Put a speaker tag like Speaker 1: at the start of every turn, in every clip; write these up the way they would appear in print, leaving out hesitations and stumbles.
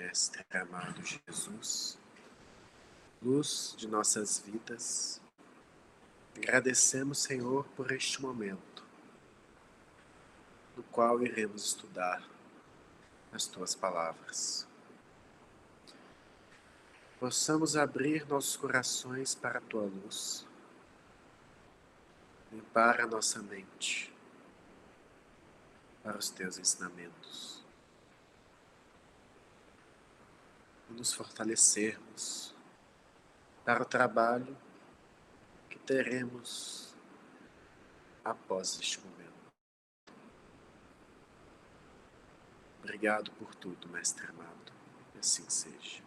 Speaker 1: Mestre amado Jesus, luz de nossas vidas, agradecemos, Senhor, por este momento, no qual iremos estudar as Tuas palavras. Possamos abrir nossos corações para a Tua luz, limpar a nossa mente para os Teus ensinamentos, e nos fortalecermos para o trabalho que teremos após este momento. Obrigado por tudo, Mestre amado, e assim seja.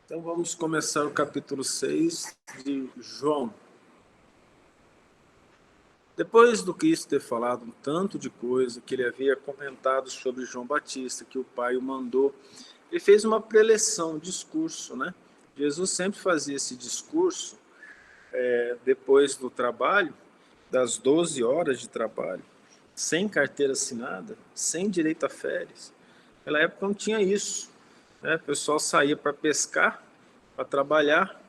Speaker 1: Então vamos começar o capítulo 6 de João. Depois do Cristo ter falado um tanto de coisa que ele havia comentado sobre João Batista, que o Pai o mandou, ele fez uma preleção, um discurso, né? Jesus sempre fazia esse discurso depois do trabalho, das 12 horas de trabalho, sem carteira assinada, sem direito a férias. Naquela época não tinha isso. O pessoal saía para pescar, para trabalhar,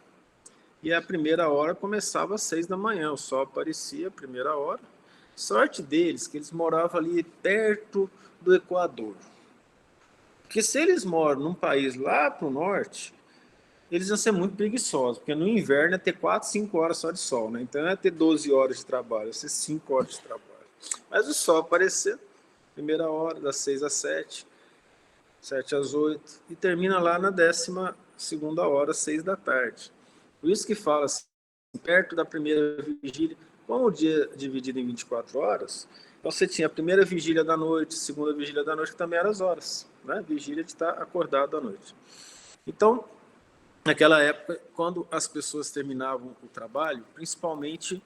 Speaker 1: e a primeira hora começava às 6 da manhã, o sol aparecia a primeira hora. Sorte deles que eles moravam ali perto do Equador. Porque se eles moram num país lá para o norte, eles iam ser muito preguiçosos, porque no inverno ia ter 4, 5 horas só de sol, né? Então ia ter 12 horas de trabalho, ia ser 5 horas de trabalho. Mas o sol apareceu, primeira hora, das 6 às 7, 7 às 8, e termina lá na 12ª hora, 6 da tarde. Por isso que fala assim, perto da primeira vigília, como o dia é dividido em 24 horas, então você tinha a primeira vigília da noite, segunda vigília da noite, que também eram as horas, né? Vigília de estar acordado à noite. Então, naquela época, quando as pessoas terminavam o trabalho, principalmente,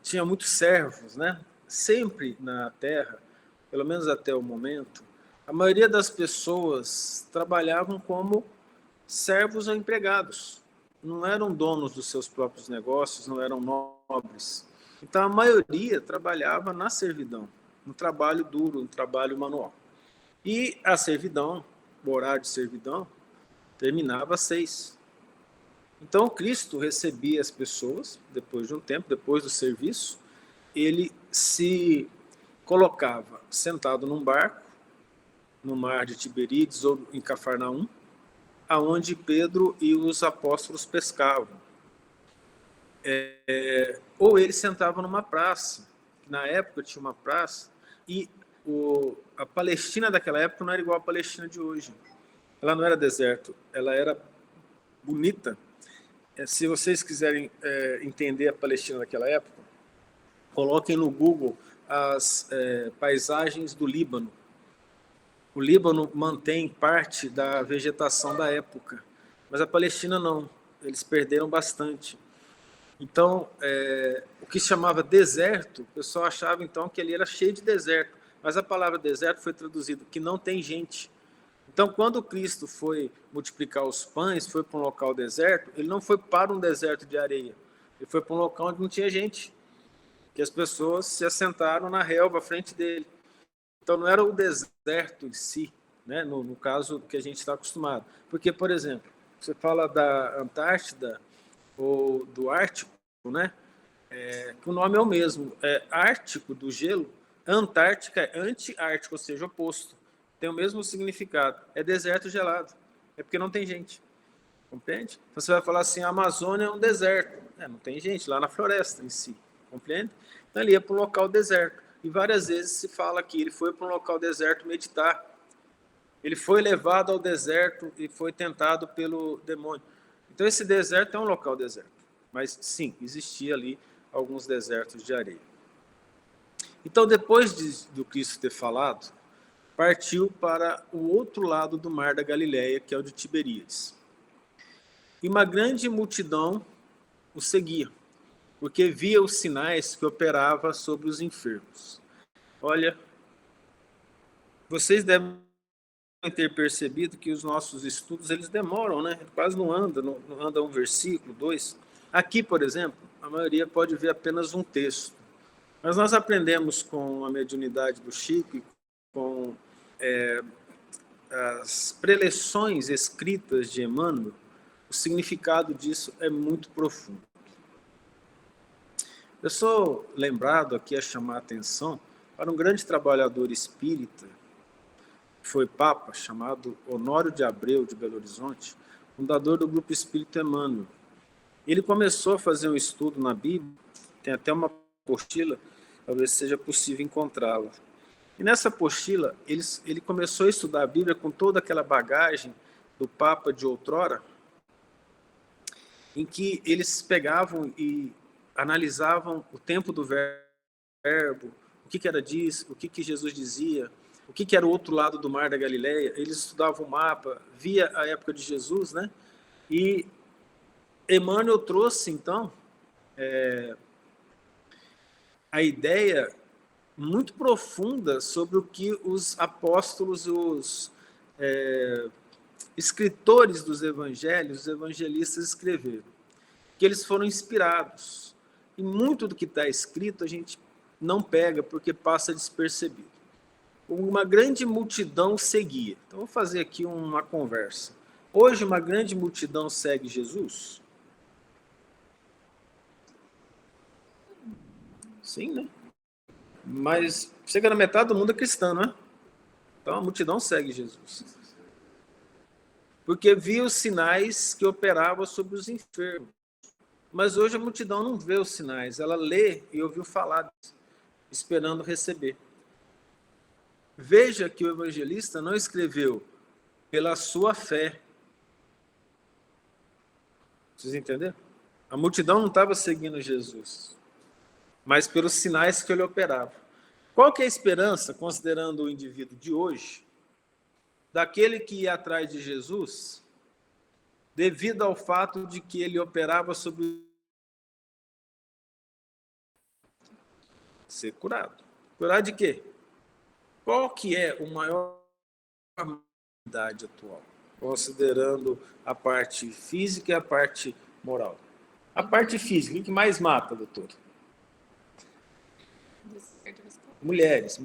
Speaker 1: tinha muitos servos, né? Sempre na terra, pelo menos até o momento, a maioria das pessoas trabalhavam como servos ou empregados. Não eram donos dos seus próprios negócios, não eram nobres. Então, a maioria trabalhava na servidão, no trabalho duro, no trabalho manual. E a servidão, o horário de servidão, terminava às 6. Então, Cristo recebia as pessoas, depois de um tempo, depois do serviço, ele se colocava sentado num barco, no mar de Tiberíades ou em Cafarnaum, aonde Pedro e os apóstolos pescavam. Ou ele sentava numa praça. Na época tinha uma praça, e a Palestina daquela época não era igual à Palestina de hoje. Ela não era deserto, ela era bonita. Se vocês quiserem entender a Palestina daquela época, coloquem no Google as paisagens do Líbano. O Líbano mantém parte da vegetação da época, mas a Palestina não, eles perderam bastante. Então, o que se chamava deserto, o pessoal achava então que ali era cheio de deserto, mas a palavra deserto foi traduzida que não tem gente. Então, quando Cristo foi multiplicar os pães, foi para um local deserto, ele não foi para um deserto de areia, ele foi para um local onde não tinha gente, que as pessoas se assentaram na relva à frente dele. Então, não era o deserto em si, né, no caso que a gente está acostumado. Porque, por exemplo, você fala da Antártida ou do Ártico, né, que o nome é o mesmo. Ártico, do gelo, Antártica é anti-ártico, ou seja, oposto. Tem o mesmo significado. É deserto gelado. É porque não tem gente. Compreende? Então, você vai falar assim, a Amazônia é um deserto. Não tem gente lá na floresta em si. Compreende? Então, ele ia para um local deserto. E várias vezes se fala que ele foi para um local deserto meditar. Ele foi levado ao deserto e foi tentado pelo demônio. Então, esse deserto é um local deserto. Mas, sim, existia ali alguns desertos de areia. Então, depois do Cristo ter falado, partiu para o outro lado do mar da Galileia, que é o de Tiberíades. E uma grande multidão o seguia. porque via os sinais que operava sobre os enfermos. Olha, vocês devem ter percebido que os nossos estudos, eles demoram, né? Quase não anda um versículo, dois. Aqui, por exemplo, a maioria pode ver apenas um texto. Mas nós aprendemos com a mediunidade do Chico e com as preleções escritas de Emmanuel, o significado disso é muito profundo. Eu sou lembrado aqui a chamar a atenção para um grande trabalhador espírita, que foi Papa, chamado Honório de Abreu, de Belo Horizonte, fundador do Grupo Espírita Emmanuel. Ele começou a fazer um estudo na Bíblia, tem até uma apostila, talvez seja possível encontrá-la. E nessa apostila, ele começou a estudar a Bíblia com toda aquela bagagem do Papa de outrora, em que eles pegavam e analisavam o tempo do verbo, o que era disso, o que Jesus dizia, o que era o outro lado do mar da Galileia. Eles estudavam o mapa, via a época de Jesus, né? E Emmanuel trouxe, então, a ideia muito profunda sobre o que os apóstolos, os escritores dos evangelhos, os evangelistas escreveram, que eles foram inspirados. E muito do que está escrito a gente não pega porque passa despercebido. Uma grande multidão seguia. Então, vou fazer aqui uma conversa. Hoje, uma grande multidão segue Jesus? Sim, né? Mas chega na metade do mundo é cristão, né? Então, a multidão segue Jesus. Porque via os sinais que operavam sobre os enfermos. Mas hoje a multidão não vê os sinais, ela lê e ouviu falar, esperando receber. Veja que o evangelista não escreveu pela sua fé. Vocês entenderam? A multidão não estava seguindo Jesus, mas pelos sinais que ele operava. Qual que é a esperança, considerando o indivíduo de hoje, daquele que ia atrás de Jesus, devido ao fato de que ele operava sobre ser curado? Curar de quê? Qual que é o maior idade atual, considerando a parte física e a parte moral? A parte física, o que mais mata, doutor? Mulheres.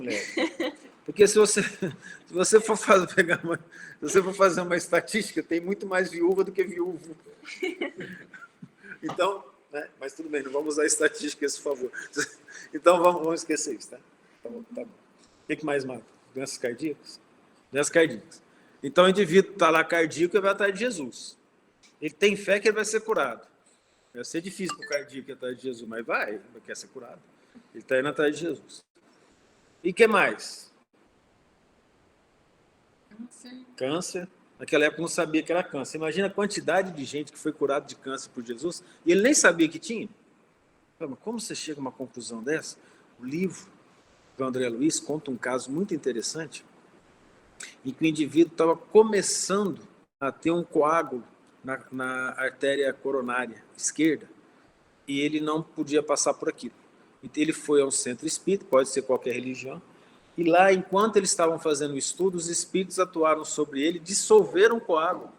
Speaker 1: Porque se você for fazer uma estatística, tem muito mais viúva do que viúvo. Então, né? Mas tudo bem, não vamos usar estatística, esse favor. Então vamos esquecer isso, tá? Tá bom. O que mais mata? Doenças cardíacas? Doenças cardíacas. Então o indivíduo está lá cardíaco e vai atrás de Jesus. Ele tem fé que ele vai ser curado. Vai ser difícil para o cardíaco ir atrás de Jesus, mas ele quer ser curado. Ele está indo atrás de Jesus. E o que mais? Câncer. Naquela época não sabia que era câncer. Imagina a quantidade de gente que foi curada de câncer por Jesus e ele nem sabia que tinha. Mas como você chega a uma conclusão dessa? O livro do André Luiz conta um caso muito interessante em que o indivíduo estava começando a ter um coágulo na artéria coronária esquerda e ele não podia passar por aquilo. Então ele foi ao centro espírita, pode ser qualquer religião, e lá, enquanto eles estavam fazendo o estudo, os espíritos atuaram sobre ele, dissolveram o coágulo,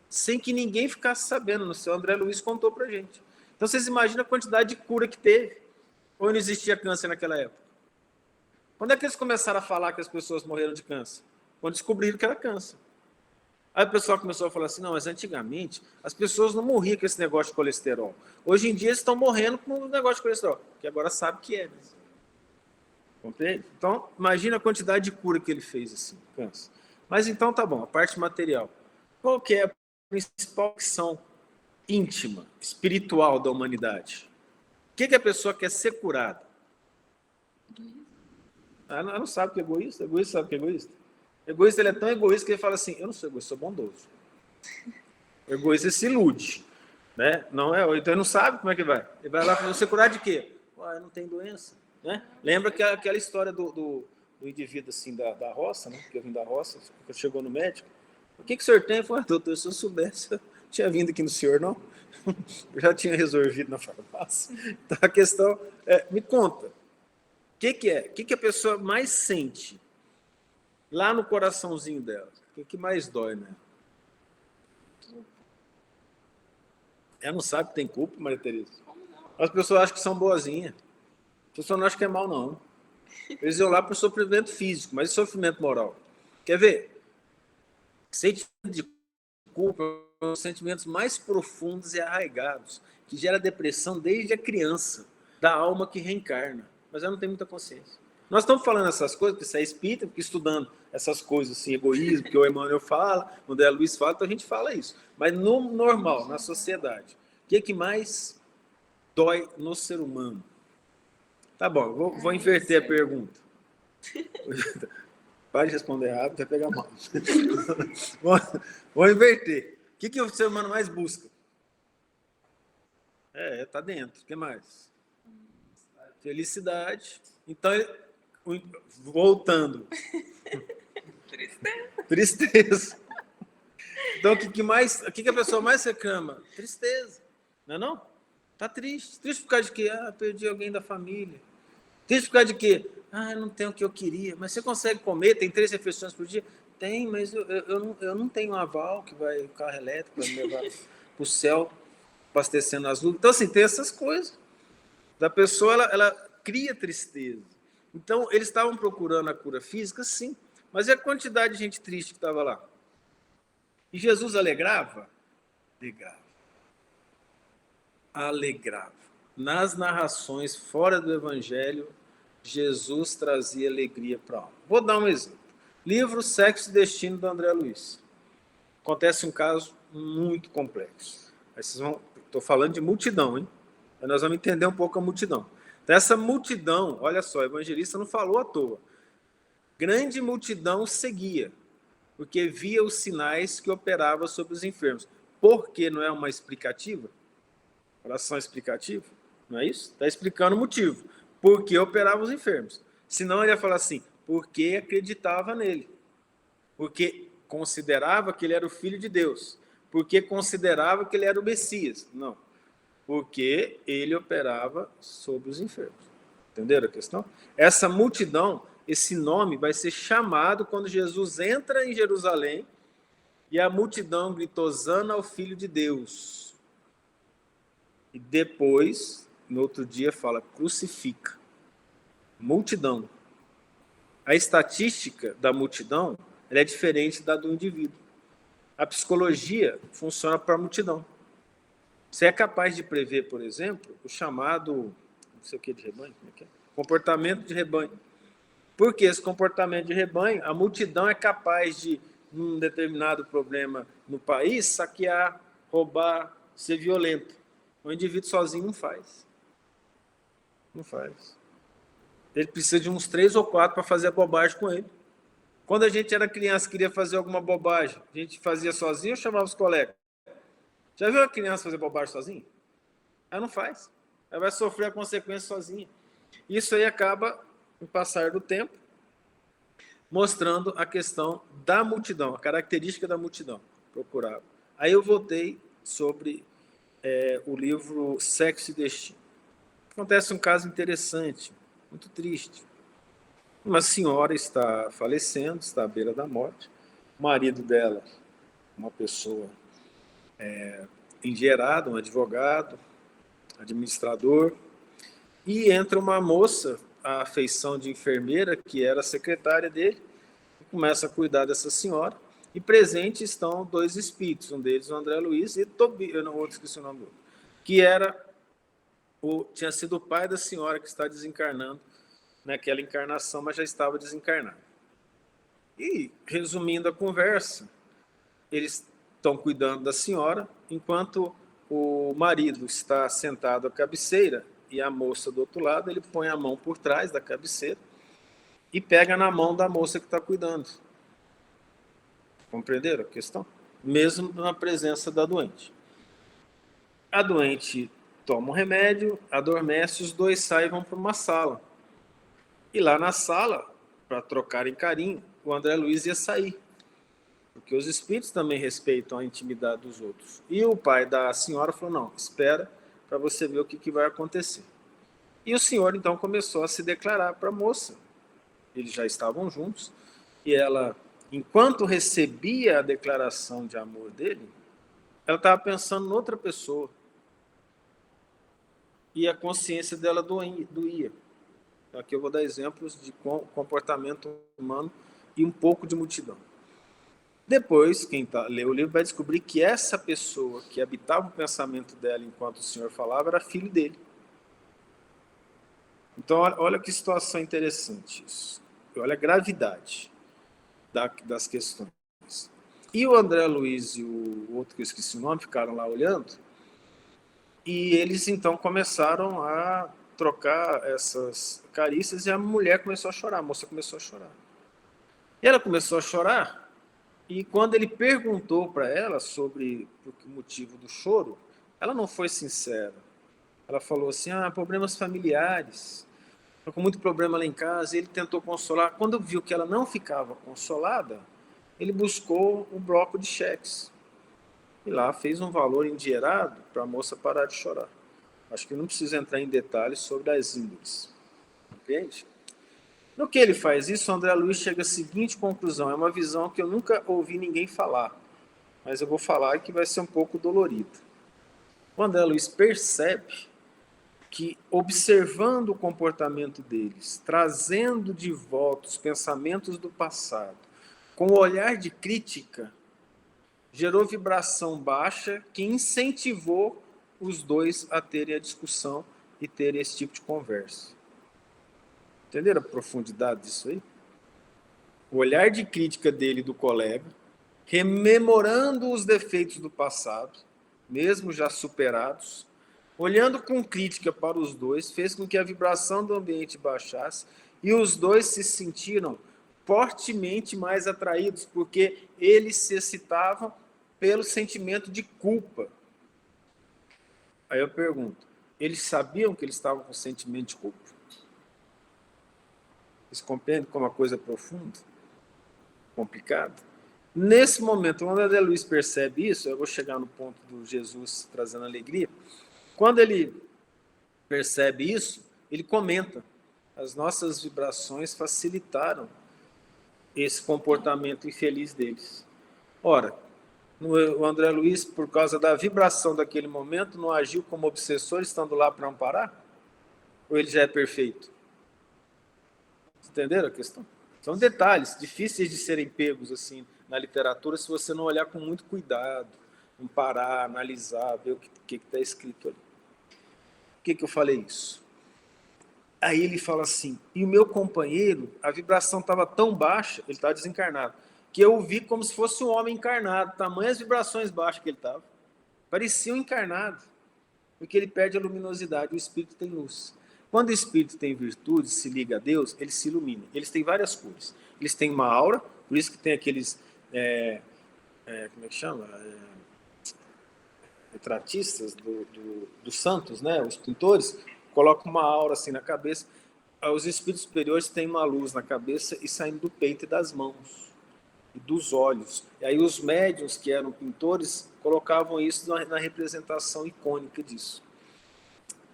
Speaker 1: sem que ninguém ficasse sabendo. O seu André Luiz contou para a gente. Então vocês imaginam a quantidade de cura que teve, ou não existia câncer naquela época? Quando é que eles começaram a falar que as pessoas morreram de câncer? Quando descobriram que era câncer. Aí o pessoal começou a falar assim, não, mas antigamente as pessoas não morriam com esse negócio de colesterol. Hoje em dia eles estão morrendo com o negócio de colesterol, que agora sabe que é. Compreende? Então, imagina a quantidade de cura que ele fez, assim, câncer. Mas então tá bom, a parte material. Qual que é a principal ação íntima, espiritual da humanidade? O que a pessoa quer ser curada? Ela não sabe que é egoísta. Egoísta sabe que é egoísta. Egoísta, ele é tão egoísta que ele fala assim, eu não sou egoísta, sou bondoso. O egoísta se ilude. Né? Não é, então ele não sabe como é que vai. Ele vai lá para você curar de quê? Eu não tenho doença. Né? Lembra que aquela história do indivíduo assim, da roça, né? Que eu vim da roça, chegou no médico. O que o senhor tem? Eu falei, doutor, se eu soubesse, eu tinha vindo aqui no senhor, não. Eu já tinha resolvido na farmácia. Então a questão é, me conta, o que é? O que a pessoa mais sente lá no coraçãozinho dela? O que mais dói, né? Ela não sabe que tem culpa, Maria Tereza. As pessoas acham que são boazinhas. As pessoas não acham que é mal, não. Eles iam lá para o sofrimento físico, mas e sofrimento moral? Quer ver? Sentimento de culpa são os sentimentos mais profundos e arraigados, que gera depressão desde a criança, da alma que reencarna. Mas ela não tem muita consciência. Nós estamos falando essas coisas, porque você é espírita, porque estudando essas coisas assim, egoísmo, que o Emmanuel fala, o André Luiz fala, então a gente fala isso. Mas no normal, na sociedade, o que mais dói no ser humano? Tá bom, vou inverter a pergunta. Para de responder errado, vai pegar mal. Vou inverter. O que o ser humano mais busca? Tá dentro. O que mais? Felicidade. Então, voltando. Tristeza. Então, o que a pessoa mais reclama? Tristeza. Não é não? Tá triste. Triste por causa de quê? Perdi alguém da família. Triste por causa de quê? Eu não tenho o que eu queria. Mas você consegue comer? Tem 3 refeições por dia? Tem, mas eu não tenho um aval que vai, o carro elétrico vai me levar para o céu, abastecendo as luzes. Então, assim, tem essas coisas. A pessoa, ela cria tristeza. Então, eles estavam procurando a cura física, sim. Mas e a quantidade de gente triste que estava lá? E Jesus alegrava? Alegrava. Nas narrações fora do Evangelho, Jesus trazia alegria para a alma. Vou dar um exemplo. Livro Sexo e Destino, do André Luiz. Acontece um caso muito complexo. Estou falando de multidão, hein? Aí nós vamos entender um pouco a multidão. Então, essa multidão, olha só, o evangelista não falou à toa. Grande multidão seguia, porque via os sinais que operava sobre os enfermos. Por que não é uma explicativa? Oração explicativa? Não é isso? Está explicando o motivo. Por que operava os enfermos? Senão ele ia falar assim, porque acreditava nele. Porque considerava que ele era o Filho de Deus. Porque considerava que ele era o Messias. Não. Porque ele operava sobre os enfermos. Entenderam a questão? Essa multidão, esse nome vai ser chamado quando Jesus entra em Jerusalém e a multidão gritou, Hosana ao Filho de Deus. E depois, no outro dia, fala, crucifica. Multidão. A estatística da multidão ela é diferente da do indivíduo. A psicologia funciona para a multidão. Você é capaz de prever, por exemplo, o chamado, não sei o que de rebanho, como é que é? Comportamento de rebanho. Porque esse comportamento de rebanho, a multidão é capaz de, num determinado problema no país, saquear, roubar, ser violento. O indivíduo sozinho não faz. Não faz. Ele precisa de uns 3 ou 4 para fazer a bobagem com ele. Quando a gente era criança e queria fazer alguma bobagem, a gente fazia sozinho ou chamava os colegas? Já viu a criança fazer bobagem sozinha? Ela não faz. Ela vai sofrer a consequência sozinha. Isso aí acaba, com o passar do tempo, mostrando a questão da multidão, a característica da multidão procurada. Aí eu voltei sobre o livro Sexo e Destino. Acontece um caso interessante, muito triste. Uma senhora está falecendo, está à beira da morte. O marido dela, uma pessoa engerado, um advogado, administrador, e entra uma moça, a feição de enfermeira, que era a secretária dele, e começa a cuidar dessa senhora, e presente estão 2 espíritos, um deles o André Luiz e Tobias, eu não vou esquecer o nome do outro, que tinha sido o pai da senhora que está desencarnando naquela encarnação, mas já estava desencarnado. E, resumindo a conversa, eles estão cuidando da senhora, enquanto o marido está sentado à cabeceira e a moça do outro lado, ele põe a mão por trás da cabeceira e pega na mão da moça que está cuidando. Compreenderam a questão? Mesmo na presença da doente. A doente toma um remédio, adormece, os 2 saem e vão para uma sala. E lá na sala, para trocarem carinho, o André Luiz ia sair. porque os espíritos também respeitam a intimidade dos outros. E o pai da senhora falou, não, espera para você ver o que vai acontecer. E o senhor, então, começou a se declarar para a moça. Eles já estavam juntos, e ela, enquanto recebia a declaração de amor dele, ela estava pensando em outra pessoa. E a consciência dela doía. Aqui eu vou dar exemplos de comportamento humano e um pouco de multidão. Depois, quem lê o livro vai descobrir que essa pessoa que habitava o pensamento dela enquanto o senhor falava era filho dele. Então, olha que situação interessante isso. Olha a gravidade das questões. E o André Luiz e o outro que eu esqueci o nome ficaram lá olhando, e eles então começaram a trocar essas carícias, e a mulher começou a chorar, a moça começou a chorar. E ela começou a chorar, e quando ele perguntou para ela sobre o motivo do choro, ela não foi sincera. Ela falou assim, problemas familiares, estou com muito problema lá em casa, e ele tentou consolar. Quando viu que ela não ficava consolada, ele buscou um bloco de cheques. E lá fez um valor endinheirado para a moça parar de chorar. Acho que não precisa entrar em detalhes sobre as índoles. Entende? No que ele faz isso, o André Luiz chega à seguinte conclusão. É uma visão que eu nunca ouvi ninguém falar, mas eu vou falar que vai ser um pouco dolorida. O André Luiz percebe que, observando o comportamento deles, trazendo de volta os pensamentos do passado, com o olhar de crítica, gerou vibração baixa que incentivou os dois a terem a discussão e terem esse tipo de conversa. Entenderam a profundidade disso aí? O olhar de crítica dele e do colega, rememorando os defeitos do passado, mesmo já superados, olhando com crítica para os dois, fez com que a vibração do ambiente baixasse e os dois se sentiram fortemente mais atraídos, porque eles se excitavam pelo sentimento de culpa. Aí eu pergunto, eles sabiam que eles estavam com sentimento de culpa? Vocês compreendem como a coisa é profunda? Complicada? Nesse momento, quando André Luiz percebe isso, eu vou chegar no ponto do Jesus trazendo alegria, quando ele percebe isso, ele comenta, as nossas vibrações facilitaram esse comportamento infeliz deles. Ora, o André Luiz, por causa da vibração daquele momento, não agiu como obsessor, estando lá para amparar? Ou ele já é perfeito? Entenderam a questão? São detalhes difíceis de serem pegos assim na literatura se você não olhar com muito cuidado, não parar, analisar, ver o que está escrito ali. Por que eu falei isso? Aí ele fala assim, e o meu companheiro, a vibração estava tão baixa, ele estava desencarnado, que eu o vi como se fosse um homem encarnado, tamanhas vibrações baixas que ele estava. Parecia um encarnado, porque ele perde a luminosidade, o espírito tem luz. Quando o espírito tem virtude, se liga a Deus, ele se ilumina. Eles têm várias cores. Eles têm uma aura, por isso que tem aqueles, como é que chama? Retratistas dos santos, né? Os pintores, colocam uma aura assim na cabeça. Os espíritos superiores têm uma luz na cabeça e saindo do peito e das mãos e dos olhos. E aí os médiuns, que eram pintores, colocavam isso na representação icônica disso.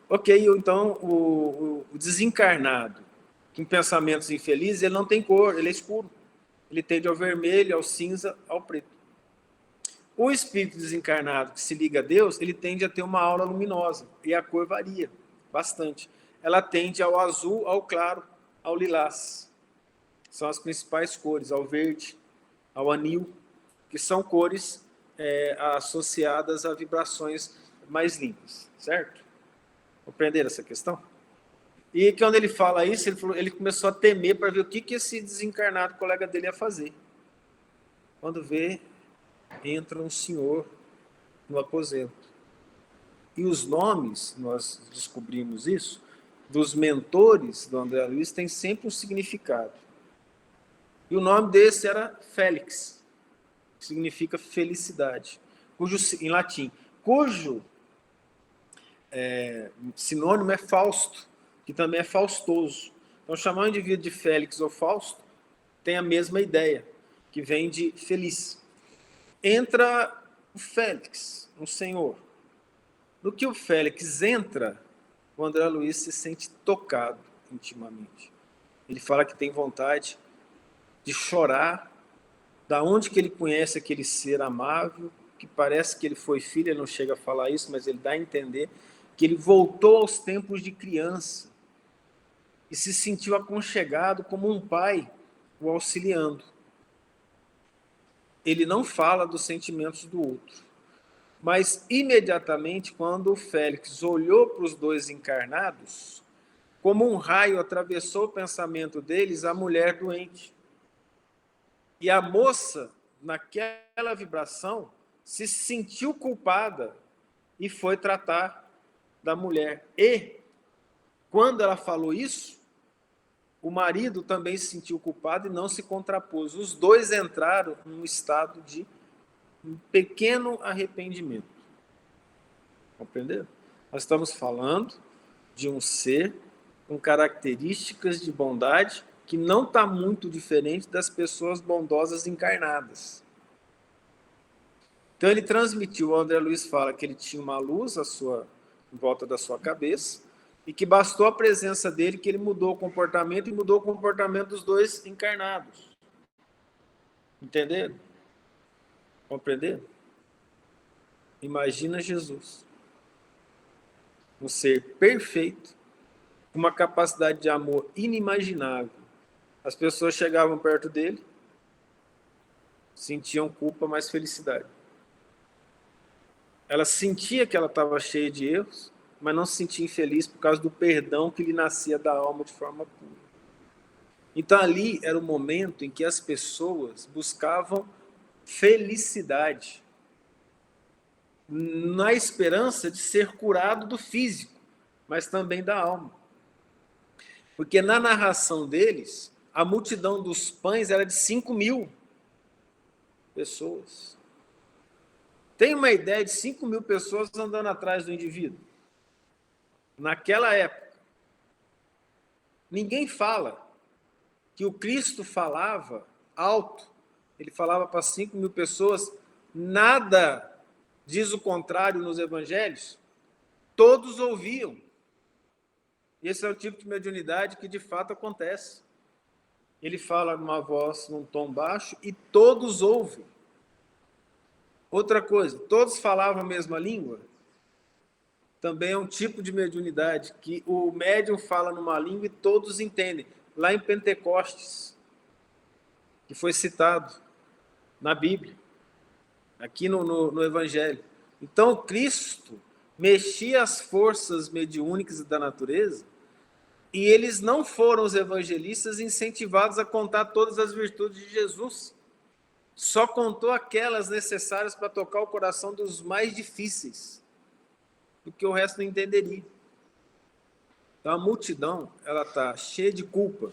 Speaker 1: Ok, então o desencarnado, com pensamentos infelizes, ele não tem cor, ele é escuro. Ele tende ao vermelho, ao cinza, ao preto. O espírito desencarnado que se liga a Deus, ele tende a ter uma aura luminosa, e a cor varia bastante. Ela tende ao azul, ao claro, ao lilás. São as principais cores, ao verde, ao anil, que são cores associadas a vibrações mais limpas, certo? Compreenderam essa questão? E quando ele fala isso, ele começou a temer para ver o que esse desencarnado colega dele ia fazer. Quando vê, entra um senhor no aposento. E os nomes, nós descobrimos isso, dos mentores do André Luiz tem sempre um significado. E o nome desse era Félix, que significa felicidade, em latim, cujo sinônimo é Fausto, que também é faustoso. Então, chamar o indivíduo de Félix ou Fausto tem a mesma ideia, que vem de feliz. entra o Félix, um senhor. No que o Félix entra, o André Luiz se sente tocado intimamente. Ele fala que tem vontade de chorar, da onde que ele conhece aquele ser amável, que parece que ele foi filho, ele não chega a falar isso, mas ele dá a entender que ele voltou aos tempos de criança e se sentiu aconchegado como um pai o auxiliando. Ele não fala dos sentimentos do outro. Mas, imediatamente, quando o Félix olhou para os dois encarnados, como um raio atravessou o pensamento deles, a mulher doente. E a moça, naquela vibração, se sentiu culpada e foi tratar da mulher. E, quando ela falou isso, o marido também se sentiu culpado e não se contrapôs. Os dois entraram num estado de um pequeno arrependimento. Compreenderam? Nós estamos falando de um ser com características de bondade que não está muito diferente das pessoas bondosas encarnadas. Então ele transmitiu, o André Luiz fala que ele tinha uma luz em volta da sua cabeça e que bastou a presença dele que ele mudou o comportamento e mudou o comportamento dos dois encarnados. Entenderam? Compreenderam? Imagina Jesus, um ser perfeito, com uma capacidade de amor inimaginável. As pessoas chegavam perto dele, sentiam culpa, mas felicidade. Ela sentia que ela estava cheia de erros, mas não se sentia infeliz por causa do perdão que lhe nascia da alma de forma pura. Então ali era o momento em que as pessoas buscavam felicidade, na esperança de ser curado do físico, mas também da alma. Porque na narração deles, a multidão dos pães era de 5.000 pessoas. Tem uma ideia de 5.000 pessoas andando atrás do indivíduo? Naquela época. Ninguém fala que o Cristo falava alto, ele falava para 5.000 pessoas, nada diz o contrário nos evangelhos, todos ouviam. Esse é o tipo de mediunidade que de fato acontece. Ele fala numa voz, num tom baixo, e todos ouvem. Outra coisa, todos falavam a mesma língua? Também é um tipo de mediunidade, que o médium fala numa língua e todos entendem. Lá em Pentecostes, que foi citado na Bíblia, aqui no Evangelho. Então, Cristo mexia as forças mediúnicas da natureza e eles não foram os evangelistas incentivados a contar todas as virtudes de Jesus. Só contou aquelas necessárias para tocar o coração dos mais difíceis, porque o resto não entenderia. Então, a multidão, ela está cheia de culpa.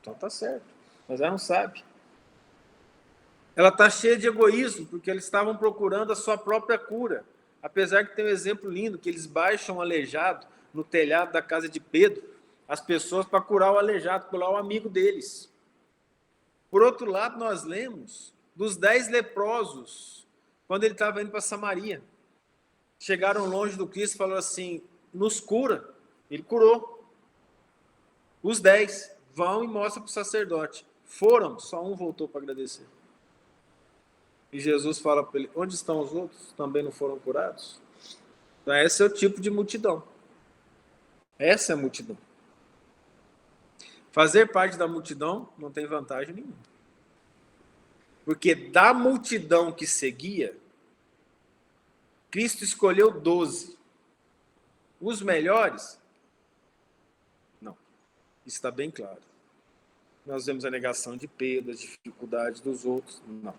Speaker 1: Então, está certo, mas ela não sabe. Ela está cheia de egoísmo, porque eles estavam procurando a sua própria cura. Apesar que tem um exemplo lindo, que eles baixam um aleijado no telhado da casa de Pedro, as pessoas para curar o aleijado, curar o amigo deles. Por outro lado, nós lemos dos 10 leprosos, quando ele estava indo para Samaria. Chegaram longe do Cristo e falaram assim, nos cura. Ele curou. Os 10 vão e mostram para o sacerdote. Foram, só um voltou para agradecer. E Jesus fala para ele, onde estão os outros? Também não foram curados? Então, esse é o tipo de multidão. Essa é a multidão. Fazer parte da multidão não tem vantagem nenhuma. Porque da multidão que seguia, Cristo escolheu 12. Os melhores? Não. Está bem claro. Nós vemos a negação de Pedro, as dificuldades dos outros? Não.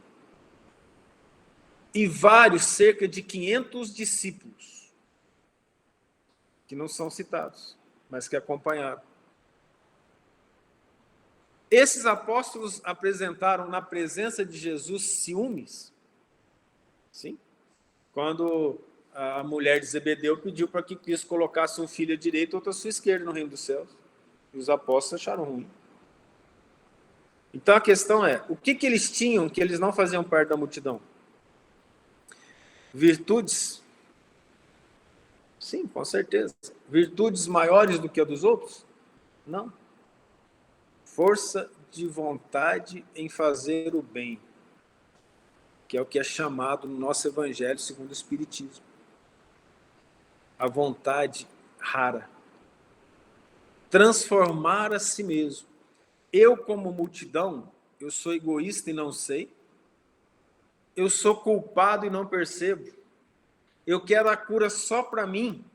Speaker 1: E vários, cerca de 500 discípulos, que não são citados, mas que acompanharam. Esses apóstolos apresentaram na presença de Jesus ciúmes? Sim. Quando a mulher de Zebedeu pediu para que Cristo colocasse um filho à direita e outro à sua esquerda no reino dos céus. E os apóstolos acharam ruim. Então a questão é, o que eles tinham que eles não faziam parte da multidão? Virtudes? Sim, com certeza. Virtudes maiores do que a dos outros? Não. Força de vontade em fazer o bem, que é o que é chamado no nosso Evangelho segundo o Espiritismo. A vontade rara. Transformar a si mesmo. Eu, como multidão, eu sou egoísta e não sei. Eu sou culpado e não percebo. Eu quero a cura só para mim,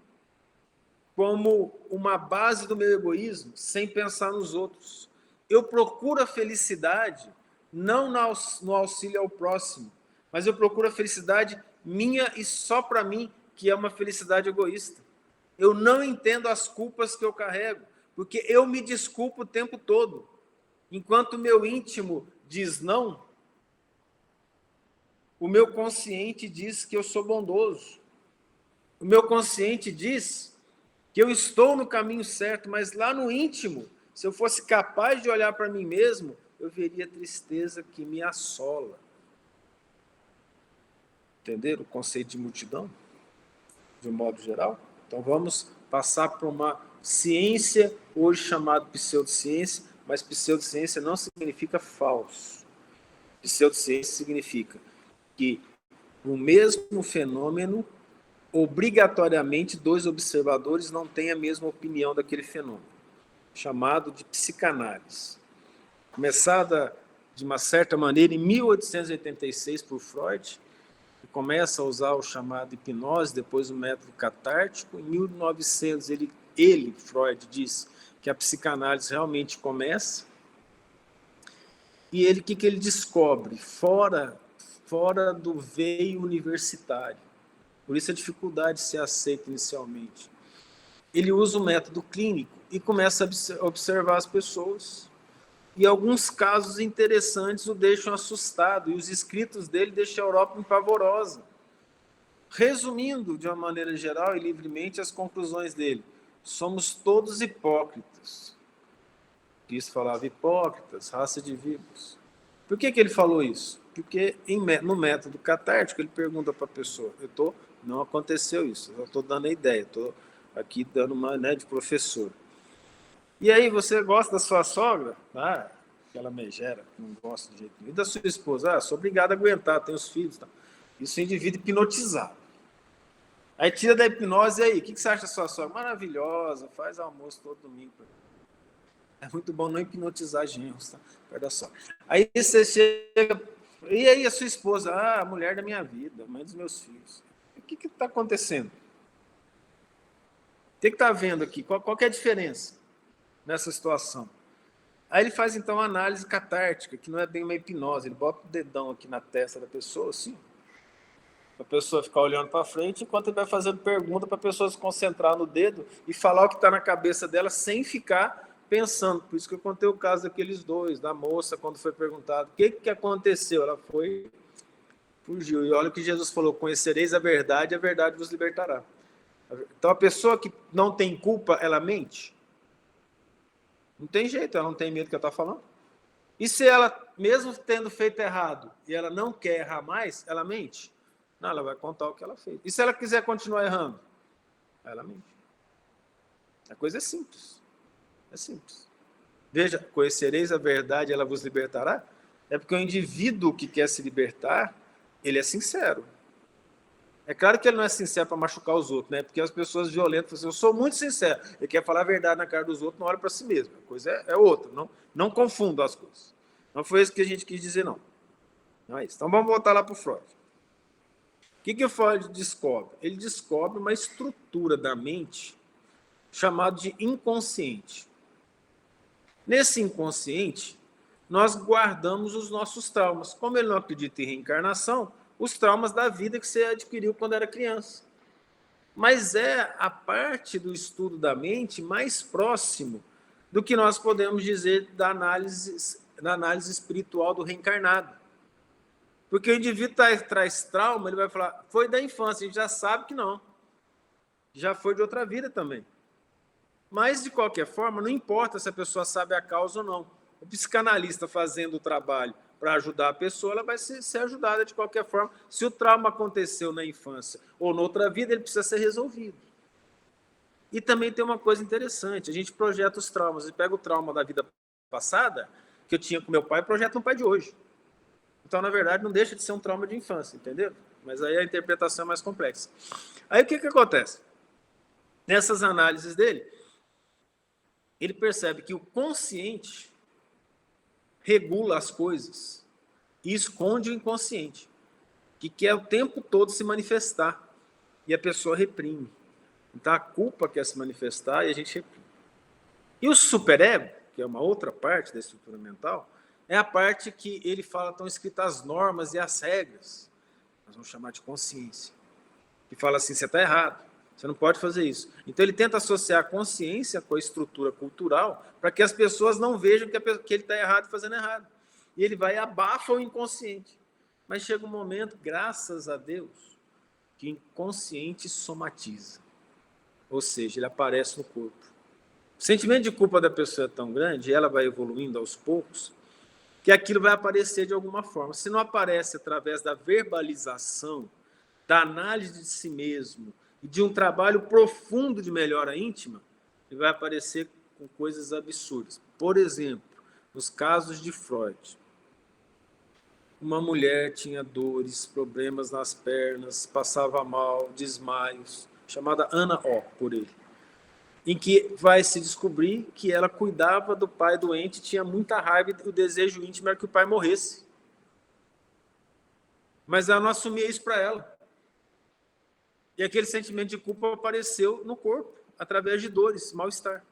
Speaker 1: como uma base do meu egoísmo, sem pensar nos outros. Eu procuro a felicidade não no auxílio ao próximo, mas eu procuro a felicidade minha e só para mim, que é uma felicidade egoísta. Eu não entendo as culpas que eu carrego, porque eu me desculpo o tempo todo. Enquanto o meu íntimo diz não, o meu consciente diz que eu sou bondoso. O meu consciente diz que eu estou no caminho certo, mas lá no íntimo, se eu fosse capaz de olhar para mim mesmo, eu veria a tristeza que me assola. Entenderam o conceito de multidão? De um modo geral? Então vamos passar por uma ciência, hoje chamada pseudociência, mas pseudociência não significa falso. Pseudociência significa que o mesmo fenômeno, obrigatoriamente, dois observadores não têm a mesma opinião daquele fenômeno, chamado de psicanálise. Começada, de uma certa maneira, em 1886 por Freud, que começa a usar o chamado hipnose, depois o método catártico. Em 1900, Freud, diz que a psicanálise realmente começa. E o que ele descobre? Fora do veio universitário. Por isso a dificuldade de ser aceito inicialmente. Ele usa o método clínico e começa a observar as pessoas. E alguns casos interessantes o deixam assustado, e os escritos dele deixam a Europa empavorosa. Resumindo, de uma maneira geral e livremente, as conclusões dele: somos todos hipócritas. Cristo falava hipócritas, raça de víboras. Por que ele falou isso? Porque no método catártico ele pergunta para a pessoa: não aconteceu isso, eu estou dando a ideia, estou aqui dando uma, de professor. E aí, você gosta da sua sogra? Ah, aquela megera, não gosta de jeito nenhum. E da sua esposa? Ah, sou obrigado a aguentar, tenho os filhos. Tá? Isso é indivíduo hipnotizado. Aí tira da hipnose, e aí, o que você acha da sua sogra? Maravilhosa, faz almoço todo domingo. É muito bom não hipnotizar genros, tá? Perto da sogra. Aí você chega, e aí a sua esposa? Ah, a mulher da minha vida, mãe dos meus filhos. O que está acontecendo? O que está vendo aqui? Qual que é a diferença nessa situação? Aí ele faz, então, uma análise catártica, que não é bem uma hipnose. Ele bota o dedão aqui na testa da pessoa, assim, para a pessoa ficar olhando para frente, enquanto ele vai fazendo pergunta para a pessoa se concentrar no dedo e falar o que está na cabeça dela sem ficar pensando. Por isso que eu contei o caso daqueles dois, da moça, quando foi perguntado o que aconteceu. Ela fugiu. E olha o que Jesus falou: conhecereis a verdade vos libertará. Então, a pessoa que não tem culpa, ela mente? Não tem jeito, ela não tem medo do que ela está falando. E se ela, mesmo tendo feito errado, e ela não quer errar mais, ela mente? Não, ela vai contar o que ela fez. E se ela quiser continuar errando? Ela mente. A coisa é simples. É simples. Veja, conhecereis a verdade, ela vos libertará? É porque o indivíduo que quer se libertar, ele é sincero. É claro que ele não é sincero para machucar os outros, né? Porque as pessoas violentas falam assim: eu sou muito sincero. Ele quer falar a verdade na cara dos outros, não olha para si mesmo. A coisa é outra. Não confunda as coisas. Não foi isso que a gente quis dizer, não. Não é isso. Então vamos voltar lá para o Freud. O que o Freud descobre? Ele descobre uma estrutura da mente chamada de inconsciente. Nesse inconsciente, nós guardamos os nossos traumas. Como ele não acredita em reencarnação, os traumas da vida que você adquiriu quando era criança. Mas é a parte do estudo da mente mais próximo do que nós podemos dizer da análise espiritual do reencarnado. Porque o indivíduo traz trauma, ele vai falar: foi da infância, a gente já sabe que não. Já foi de outra vida também. Mas, de qualquer forma, não importa se a pessoa sabe a causa ou não. O psicanalista fazendo o trabalho para ajudar a pessoa, ela vai ser ajudada de qualquer forma. Se o trauma aconteceu na infância ou noutra vida, ele precisa ser resolvido. E também tem uma coisa interessante, a gente projeta os traumas, e pega o trauma da vida passada, que eu tinha com meu pai, e projeta no pai de hoje. Então, na verdade, não deixa de ser um trauma de infância, entendeu? Mas aí a interpretação é mais complexa. Aí o que acontece? Nessas análises dele, ele percebe que o consciente regula as coisas e esconde o inconsciente, que quer o tempo todo se manifestar, e a pessoa reprime. Então, a culpa quer se manifestar e a gente reprime. E o superego, que é uma outra parte da estrutura mental, é a parte que ele fala, estão escritas as normas e as regras, nós vamos chamar de consciência, que fala assim, você está errado, você não pode fazer isso. Então, ele tenta associar a consciência com a estrutura cultural para que as pessoas não vejam que ele está errado fazendo errado. E ele vai e abafa o inconsciente. Mas chega um momento, graças a Deus, que o inconsciente somatiza. Ou seja, ele aparece no corpo. O sentimento de culpa da pessoa é tão grande, e ela vai evoluindo aos poucos, que aquilo vai aparecer de alguma forma. Se não aparece através da verbalização, da análise de si mesmo, e de um trabalho profundo de melhora íntima, ele vai aparecer com coisas absurdas. Por exemplo, nos casos de Freud, uma mulher tinha dores, problemas nas pernas, passava mal, desmaios, chamada Ana O, por ele, em que vai se descobrir que ela cuidava do pai doente, tinha muita raiva e o desejo íntimo era que o pai morresse. Mas ela não assumia isso para ela. E aquele sentimento de culpa apareceu no corpo, através de dores, mal-estar.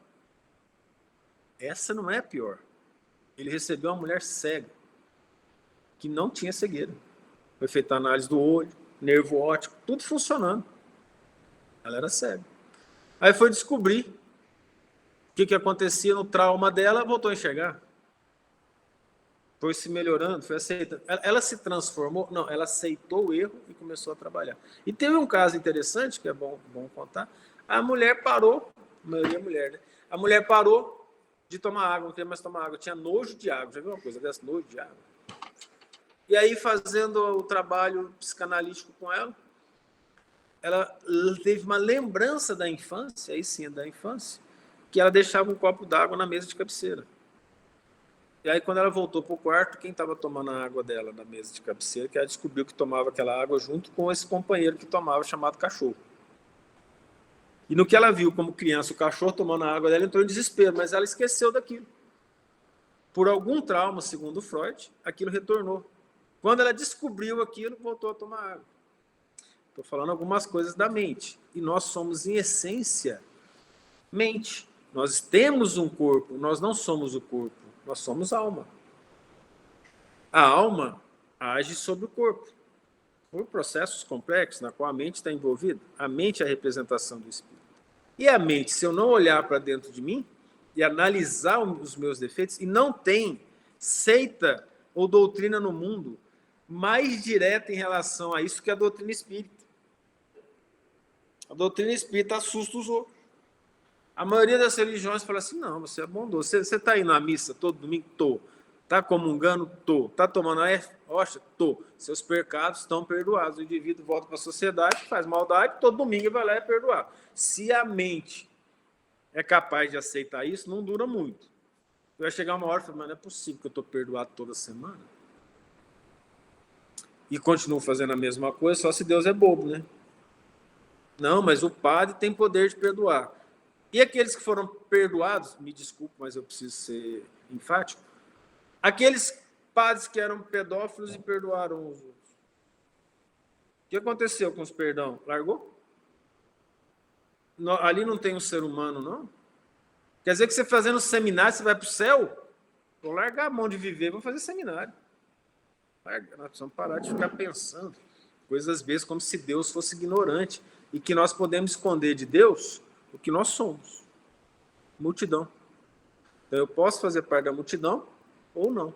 Speaker 1: Essa não é a pior. Ele recebeu uma mulher cega, que não tinha cegueira. Foi feita a análise do olho, nervo óptico, tudo funcionando. Ela era cega. Aí foi descobrir o que acontecia no trauma dela, voltou a enxergar. Foi se melhorando, foi aceitando. Ela se transformou? Não, ela aceitou o erro e começou a trabalhar. E teve um caso interessante, que é bom contar. A mulher parou, a maioria é mulher, né? A mulher parou de tomar água, não queria mais tomar água, tinha nojo de água. Já viu uma coisa dessa? Nojo de água. E aí, fazendo o trabalho psicanalítico com ela teve uma lembrança da infância, aí sim, da infância, que ela deixava um copo d'água na mesa de cabeceira. E aí, quando ela voltou para o quarto, quem estava tomando a água dela na mesa de cabeceira, que ela descobriu que tomava aquela água junto com esse companheiro que tomava, chamado cachorro. E no que ela viu como criança o cachorro tomando a água dela, entrou em desespero, mas ela esqueceu daquilo. Por algum trauma, segundo Freud, aquilo retornou. Quando ela descobriu aquilo, voltou a tomar água. Estou falando algumas coisas da mente. E nós somos, em essência, mente. Nós temos um corpo, nós não somos o corpo. Nós somos alma. A alma age sobre o corpo, por processos complexos, na qual a mente está envolvida. A mente é a representação do espírito. E a mente, se eu não olhar para dentro de mim e analisar os meus defeitos, e não tem seita ou doutrina no mundo mais direta em relação a isso que a doutrina espírita. A doutrina espírita assusta os outros. A maioria das religiões fala assim, não, você é bondoso. Você está indo à missa todo domingo? Tô. Está comungando? Tô. Está tomando a hóstia? Tô. Seus pecados estão perdoados. O indivíduo volta para a sociedade, faz maldade, todo domingo vai lá e é perdoado. Se a mente é capaz de aceitar isso, não dura muito. Vai chegar uma hora e falar, mas não é possível que eu estou perdoado toda semana. E continuo fazendo a mesma coisa, só se Deus é bobo, né? Não, mas o padre tem poder de perdoar. E aqueles que foram perdoados, me desculpe, mas eu preciso ser enfático, aqueles padres que eram pedófilos e perdoaram os outros. O que aconteceu com os perdão? Largou? Ali não tem um ser humano, não? Quer dizer que você fazendo seminário, você vai para o céu? Vou largar a mão de viver, vou fazer seminário. Nós precisamos parar de ficar pensando coisas, às vezes, como se Deus fosse ignorante e que nós podemos esconder de Deus o que nós somos. Multidão. Então, eu posso fazer parte da multidão ou não.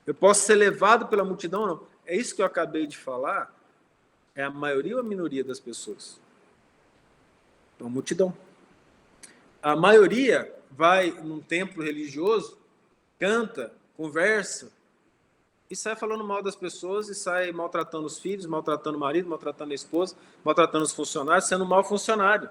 Speaker 1: Eu posso ser levado pela multidão ou não. É isso que eu acabei de falar. É a maioria ou a minoria das pessoas? Então, multidão. A maioria vai num templo religioso, canta, conversa, e sai falando mal das pessoas, e sai maltratando os filhos, maltratando o marido, maltratando a esposa, maltratando os funcionários, sendo um mau funcionário.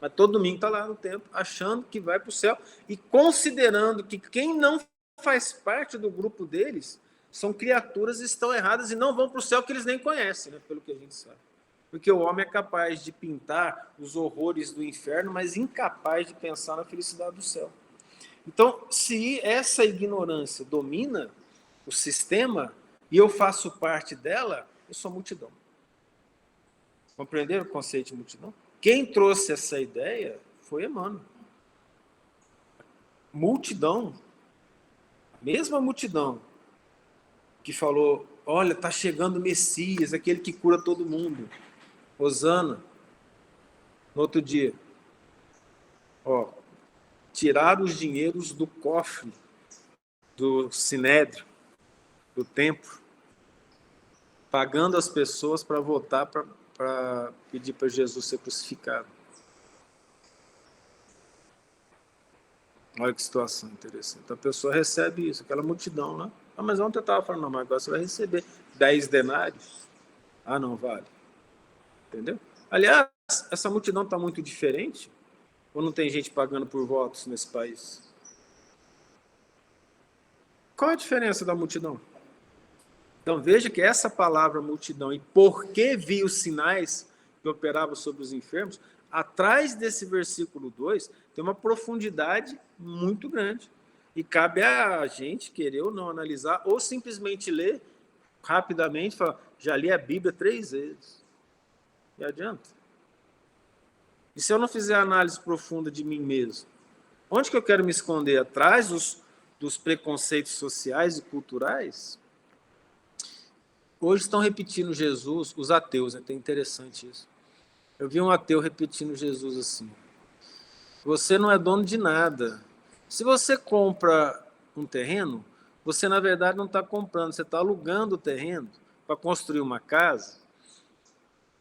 Speaker 1: Mas todo domingo está lá no templo, achando que vai para o céu, e considerando que quem não faz parte do grupo deles são criaturas que estão erradas e não vão para o céu, que eles nem conhecem, né, pelo que a gente sabe. Porque o homem é capaz de pintar os horrores do inferno, mas incapaz de pensar na felicidade do céu. Então, se essa ignorância domina o sistema e eu faço parte dela, eu sou multidão. Compreenderam o conceito de multidão? Quem trouxe essa ideia foi Emmanuel. Multidão, a mesma multidão que falou, olha, está chegando o Messias, aquele que cura todo mundo. Hosana, no outro dia, tiraram os dinheiros do cofre do Sinédrio, do templo, pagando as pessoas para votar para pedir para Jesus ser crucificado. Olha que situação interessante. Então a pessoa recebe isso, aquela multidão lá. Mas ontem eu estava falando, não, mas agora você vai receber 10 denários. Ah, não vale. Entendeu? Aliás, essa multidão está muito diferente? Ou não tem gente pagando por votos nesse país? Qual a diferença da multidão? Então veja que essa palavra multidão e por que vi os sinais que operavam sobre os enfermos, atrás desse versículo 2 tem uma profundidade muito grande. E cabe a gente querer ou não analisar, ou simplesmente ler rapidamente e falar, já li a Bíblia 3 vezes. E adianta. E se eu não fizer análise profunda de mim mesmo? Onde que eu quero me esconder? Atrás dos preconceitos sociais e culturais? Hoje estão repetindo Jesus, os ateus, é até interessante isso. Eu vi um ateu repetindo Jesus assim, você não é dono de nada. Se você compra um terreno, você na verdade não está comprando, você está alugando o terreno para construir uma casa,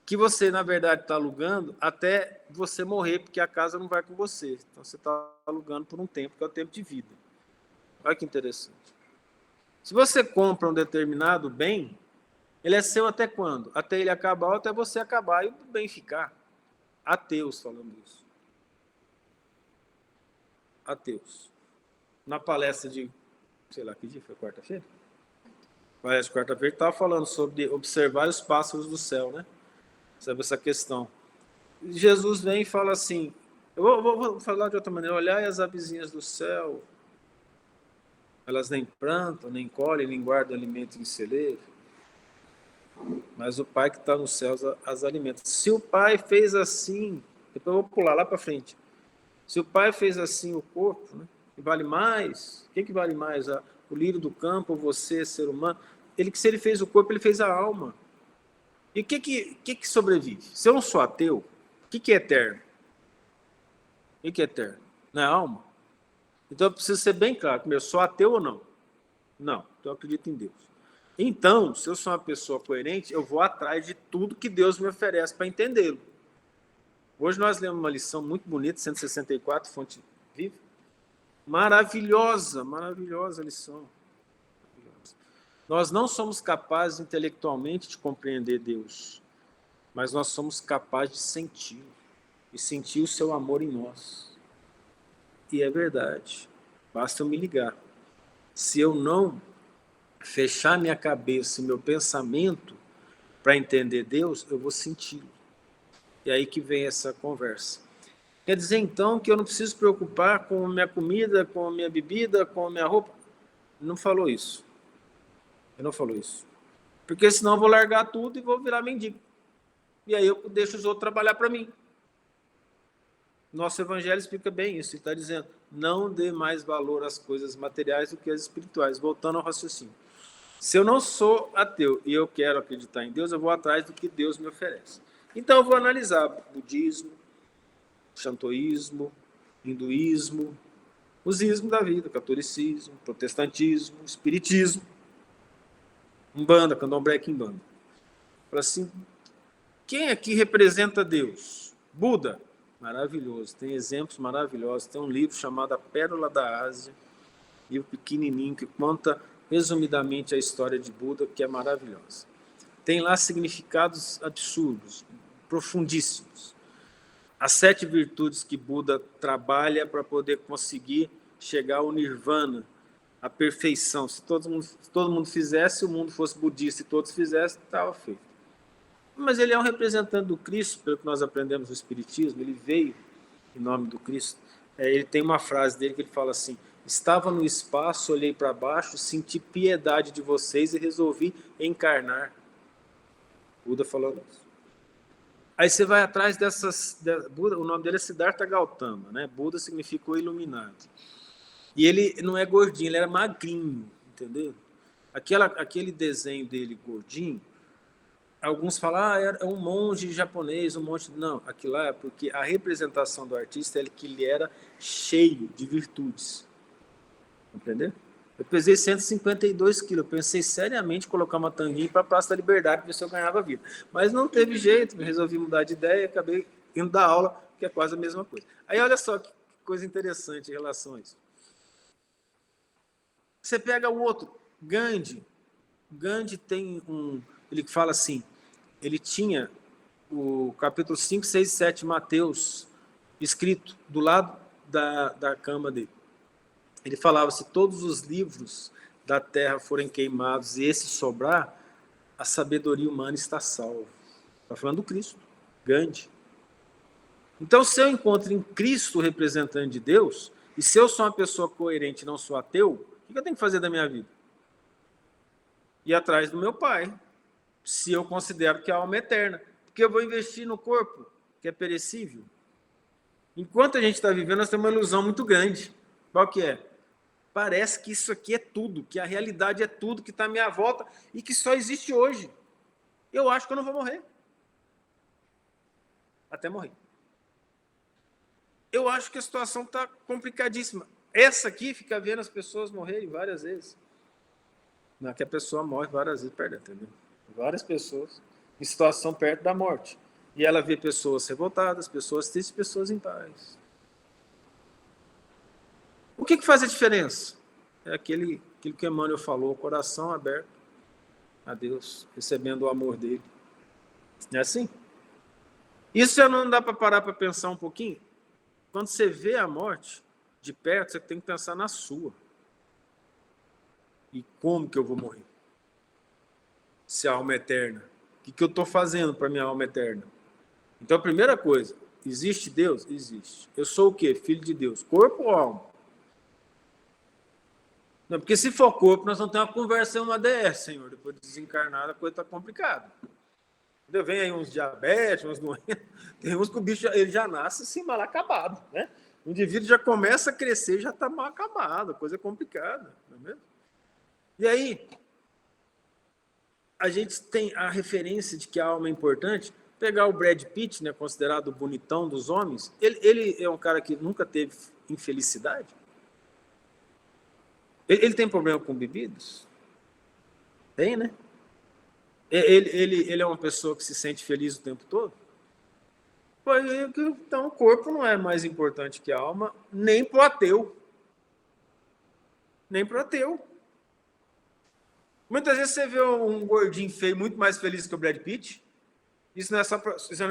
Speaker 1: que você na verdade está alugando até você morrer, porque a casa não vai com você. Então você está alugando por um tempo, que é o tempo de vida. Olha que interessante. Se você compra um determinado bem, ele é seu até quando? Até ele acabar ou até você acabar e o bem ficar. Ateus falando isso. Ateus. Na palestra de, sei lá, que dia foi? Quarta-feira? Palestra de quarta-feira, estava falando sobre observar os pássaros do céu, né? Sobre essa questão. Jesus vem e fala assim, eu vou falar de outra maneira, olhai as avezinhas do céu, elas nem plantam, nem colhem, nem guardam alimento em celeiro, mas o Pai que está nos céus as alimenta. Se o Pai fez assim, depois eu vou pular lá para frente, se o Pai fez assim o corpo, né, que vale mais, o que vale mais? O lírio do campo, você, ser humano? Se ele fez o corpo, ele fez a alma. E o que sobrevive? Se eu não sou ateu, o que é eterno? O que é eterno? Não é alma? Então eu preciso ser bem claro, eu sou ateu ou não? Não, então eu acredito em Deus. Então, se eu sou uma pessoa coerente, eu vou atrás de tudo que Deus me oferece para entendê-lo. Hoje nós lemos uma lição muito bonita, 164, Fonte Viva. Maravilhosa, maravilhosa lição. Nós não somos capazes intelectualmente de compreender Deus, mas nós somos capazes de sentir, e sentir o seu amor em nós. E é verdade, basta eu me ligar. Se eu não fechar minha cabeça e meu pensamento para entender Deus, eu vou senti-lo. E aí que vem essa conversa. Quer dizer, então, que eu não preciso preocupar com a minha comida, com a minha bebida, com a minha roupa? Não falou isso. Ele não falou isso. Porque senão eu vou largar tudo e vou virar mendigo. E aí eu deixo os outros trabalhar para mim. Nosso evangelho explica bem isso. Ele está dizendo, não dê mais valor às coisas materiais do que às espirituais. Voltando ao raciocínio. Se eu não sou ateu e eu quero acreditar em Deus, eu vou atrás do que Deus me oferece. Então eu vou analisar budismo, shantoísmo, hinduísmo, os ismos da vida, catolicismo, protestantismo, espiritismo, umbanda, candomblé, quimbanda. Fala assim, quem aqui representa Deus? Buda? Maravilhoso, tem exemplos maravilhosos. Tem um livro chamado A Pérola da Ásia, livro pequenininho que conta resumidamente a história de Buda, que é maravilhosa. Tem lá significados absurdos, profundíssimos. As 7 virtudes que Buda trabalha para poder conseguir chegar ao nirvana, a perfeição. Se todo mundo fizesse, o mundo fosse budista e todos fizessem, estava feito. Mas ele é um representante do Cristo, pelo que nós aprendemos no Espiritismo, ele veio em nome do Cristo. Ele tem uma frase dele que ele fala assim: estava no espaço, olhei para baixo, senti piedade de vocês e resolvi encarnar. Buda falou isso. Aí você vai atrás dessas... Buda, o nome dele é Siddhartha Gautama, né? Buda significa o iluminado. E ele não é gordinho, ele era magrinho, entendeu? Aquele desenho dele gordinho, alguns falam, é um monge japonês, um monge... Não, aquilo lá é porque a representação do artista é que ele era cheio de virtudes. Entendeu? Eu pesei 152 quilos, eu pensei seriamente em colocar uma tanguinha para a Praça da Liberdade para ver se eu ganhava vida. Mas não teve jeito, resolvi mudar de ideia e acabei indo dar aula, que é quase a mesma coisa. Aí olha só que coisa interessante em relação a isso. Você pega o outro, Gandhi. Gandhi tem ele fala assim, ele tinha o capítulo 5, 6 e 7 de Mateus escrito do lado da cama dele. Ele falava, se todos os livros da terra forem queimados e esse sobrar, a sabedoria humana está salva. Está falando do Cristo, Gandhi. Então, se eu encontro em Cristo o representante de Deus, e se eu sou uma pessoa coerente e não sou ateu, o que eu tenho que fazer da minha vida? Ir atrás do meu Pai, se eu considero que a alma é eterna. Porque eu vou investir no corpo, que é perecível. Enquanto a gente está vivendo, nós temos uma ilusão muito grande. Qual que é? Parece que isso aqui é tudo, que a realidade é tudo, que está à minha volta e que só existe hoje. Eu acho que eu não vou morrer. Até morrer. Eu acho que a situação está complicadíssima. Essa aqui fica vendo as pessoas morrerem várias vezes. Não é que a pessoa morre várias vezes, perdão, entendeu? Várias pessoas em situação perto da morte. E ela vê pessoas revoltadas, pessoas tristes, pessoas em paz. O que faz a diferença? É aquilo que Emmanuel falou, o coração aberto a Deus, recebendo o amor dele. É assim? Isso já não dá para parar para pensar um pouquinho? Quando você vê a morte de perto, você tem que pensar na sua. E como que eu vou morrer? Se a alma é eterna. O que eu estou fazendo para a minha alma eterna? Então, a primeira coisa, existe Deus? Existe. Eu sou o quê? Filho de Deus. Corpo ou alma? Não, porque se for corpo, nós vamos ter uma conversa em uma DS, Senhor. Depois de desencarnar, a coisa está complicada. Entendeu? Vem aí uns diabetes, uns doentes. Tem uns que o bicho ele já nasce assim, mal acabado. Né? O indivíduo já começa a crescer e já está mal acabado. A coisa é complicada. Não é mesmo? E aí, a gente tem a referência de que a alma é importante. Pegar o Brad Pitt, né, considerado o bonitão dos homens, ele é um cara que nunca teve infelicidade. Ele tem problema com bebidas? Tem, né? Ele é uma pessoa que se sente feliz o tempo todo? Então, o corpo não é mais importante que a alma, nem para o ateu. Nem para o ateu. Muitas vezes você vê um gordinho feio muito mais feliz que o Brad Pitt. Isso não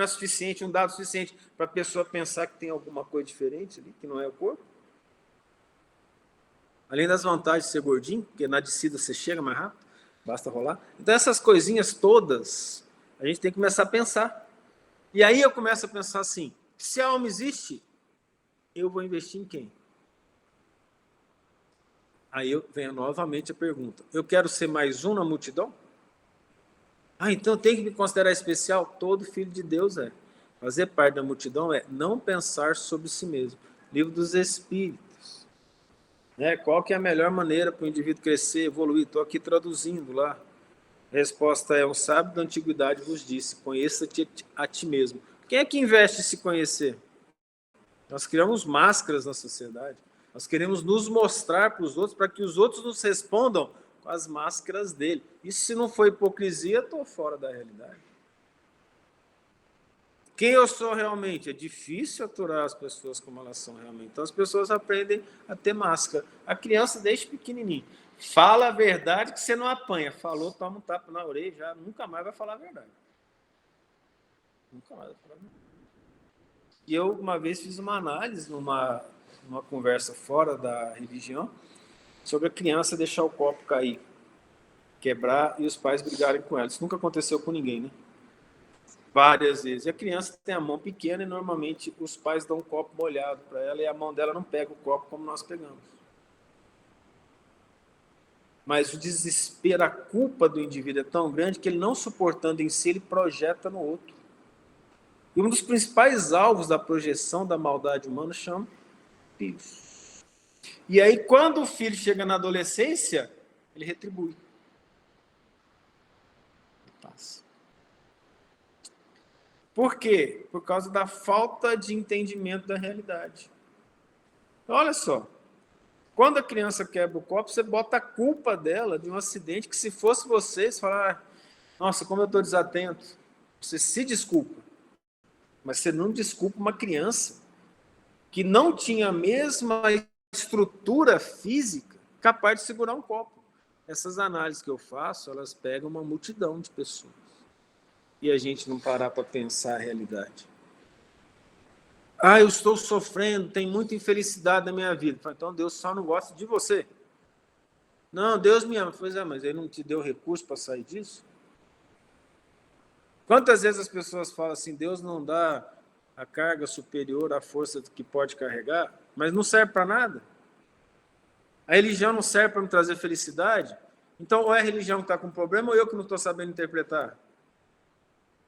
Speaker 1: é suficiente, um dado suficiente para a pessoa pensar que tem alguma coisa diferente ali, que não é o corpo. Além das vantagens de ser gordinho, porque na descida você chega mais rápido, basta rolar. Então, essas coisinhas todas, a gente tem que começar a pensar. E aí eu começo a pensar assim, se a alma existe, eu vou investir em quem? Aí vem novamente a pergunta, eu quero ser mais um na multidão? Então tem que me considerar especial? Todo filho de Deus é. Fazer parte da multidão é não pensar sobre si mesmo. Livro dos Espíritos. Qual que é a melhor maneira para o indivíduo crescer, evoluir? Estou aqui traduzindo lá. A resposta é, um sábio da antiguidade vos disse, conheça-te a ti mesmo. Quem é que investe em se conhecer? Nós criamos máscaras na sociedade. Nós queremos nos mostrar para os outros, para que os outros nos respondam com as máscaras dele. Isso, se não for hipocrisia, estou fora da realidade. Quem eu sou realmente? É difícil aturar as pessoas como elas são realmente. Então, as pessoas aprendem a ter máscara. A criança, desde pequenininho, fala a verdade que você não apanha. Falou, toma um tapa na orelha, já nunca mais vai falar a verdade. Nunca mais vai falar a verdade. E eu, uma vez, fiz uma análise numa conversa fora da religião sobre a criança deixar o copo cair, quebrar e os pais brigarem com ela. Isso nunca aconteceu com ninguém, né? Várias vezes. E a criança tem a mão pequena e normalmente os pais dão um copo molhado para ela e a mão dela não pega o copo como nós pegamos. Mas o desespero, a culpa do indivíduo é tão grande que ele, não suportando em si, ele projeta no outro. E um dos principais alvos da projeção da maldade humana chama filhos. E aí, quando o filho chega na adolescência, ele retribui. Ele passa. Por quê? Por causa da falta de entendimento da realidade. Olha só, quando a criança quebra o copo, você bota a culpa dela de um acidente que, se fosse você, você fala, nossa, como eu estou desatento. Você se desculpa, mas você não desculpa uma criança que não tinha a mesma estrutura física capaz de segurar um copo. Essas análises que eu faço, elas pegam uma multidão de pessoas. E a gente não parar para pensar a realidade. Eu estou sofrendo, tem muita infelicidade na minha vida. Então Deus só não gosta de você. Não, Deus me ama. Pois é, mas Ele não te deu recurso para sair disso? Quantas vezes as pessoas falam assim, Deus não dá a carga superior à força que pode carregar, mas não serve para nada? A religião não serve para me trazer felicidade? Então, ou é a religião que está com problema, ou eu que não estou sabendo interpretar?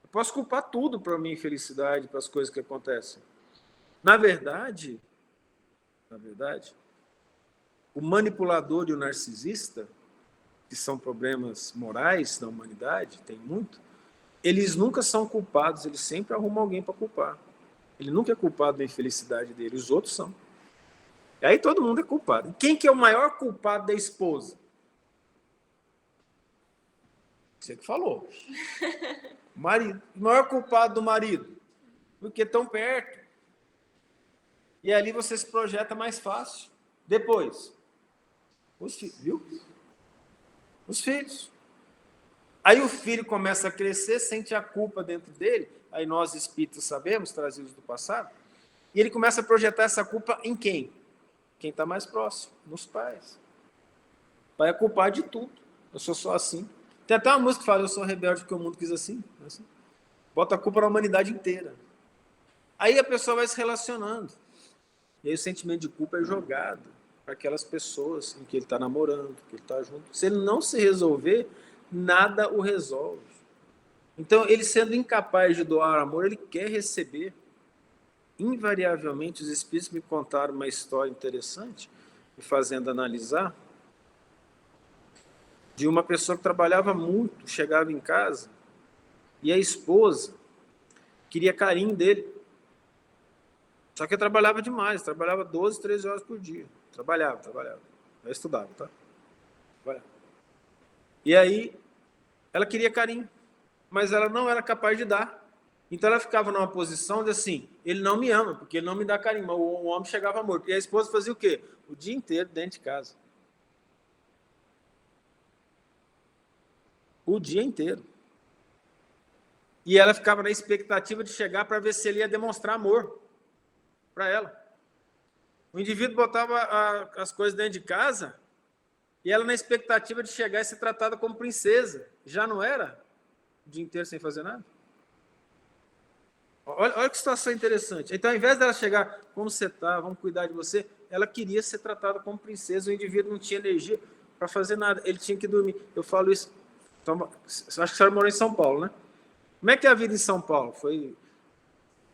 Speaker 1: Eu posso culpar tudo para a minha infelicidade, para as coisas que acontecem. Na verdade, o manipulador e o narcisista, que são problemas morais da humanidade, tem muito, eles nunca são culpados, eles sempre arrumam alguém para culpar. Ele nunca é culpado da infelicidade dele, os outros são. E aí todo mundo é culpado. E quem que é o maior culpado da esposa? Você que falou. O marido. O maior culpado do marido? Porque estão perto. E ali você se projeta mais fácil. Depois, os filhos, viu? Os filhos. Aí o filho começa a crescer, sente a culpa dentro dele, aí nós espíritos sabemos, trazidos do passado, e ele começa a projetar essa culpa em quem? Quem está mais próximo, nos pais. O pai é culpado de tudo, eu sou só assim. Tem até uma música que fala, eu sou rebelde porque o mundo quis assim. Assim. Bota a culpa na humanidade inteira. Aí a pessoa vai se relacionando, e aí o sentimento de culpa é jogado para aquelas pessoas em que ele está namorando, que ele está junto. Se ele não se resolver, nada o resolve. Então, ele sendo incapaz de doar amor, ele quer receber. Invariavelmente, os espíritos me contaram uma história interessante, me fazendo analisar, de uma pessoa que trabalhava muito, chegava em casa, e a esposa queria carinho dele. Só que eu trabalhava demais, trabalhava 12, 13 horas por dia. Trabalhava. Eu estudava, tá? Trabalhava. E aí, ela queria carinho, mas ela não era capaz de dar. Então ela ficava numa posição de assim, ele não me ama, porque ele não me dá carinho, mas o homem chegava morto. E a esposa fazia o quê? O dia inteiro dentro de casa. O dia inteiro. E ela ficava na expectativa de chegar para ver se ele ia demonstrar amor para ela. O indivíduo botava as coisas dentro de casa e ela na expectativa de chegar e ser tratada como princesa. Já não era? O dia inteiro sem fazer nada? Olha que situação interessante. Então, ao invés dela chegar, como você está, vamos cuidar de você, ela queria ser tratada como princesa. O indivíduo não tinha energia para fazer nada, ele tinha que dormir. Eu falo isso, então, acho que a senhora morou em São Paulo, né? Como é que é a vida em São Paulo?